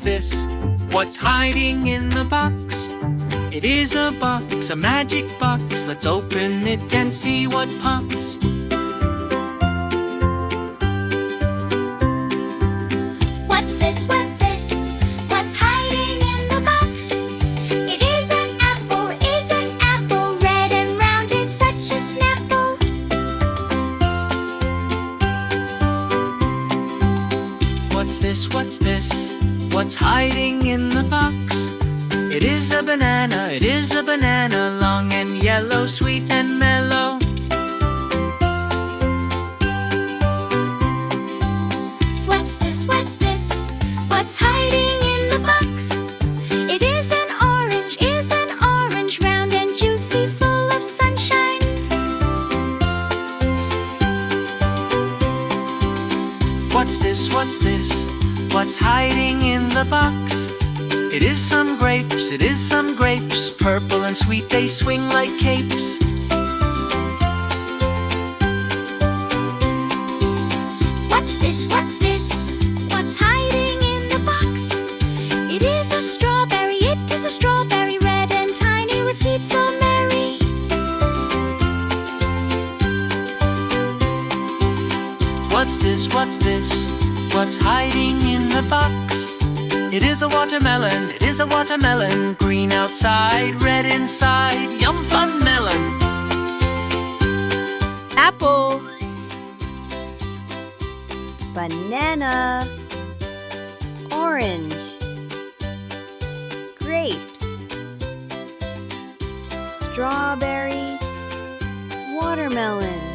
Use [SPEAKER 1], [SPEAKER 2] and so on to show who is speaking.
[SPEAKER 1] this? What's hiding in the box? It is a box, a magic box. Let's open it and see what pops.
[SPEAKER 2] What's this? What's this? What's hiding in the box? It is an apple, red and round, it's such a snapple.
[SPEAKER 1] What's this? What's this? What's hiding in the box? It is a banana, long and yellow, sweet and mellow.
[SPEAKER 2] What's this? What's this? What's hiding in the box? It is an orange, round and juicy, full of sunshine.
[SPEAKER 1] What's this? What's this? What's hiding in the box? It is some grapes, purple and sweet, they swing like capes.
[SPEAKER 2] What's this? What's this? What's hiding in the box? It is a strawberry, red and tiny, with seeds so merry.
[SPEAKER 1] What's this? What's this? What's hiding in the box? It is a watermelon, green outside, red inside, yum fun melon.
[SPEAKER 3] Apple, banana, orange, grapes, strawberry, watermelon.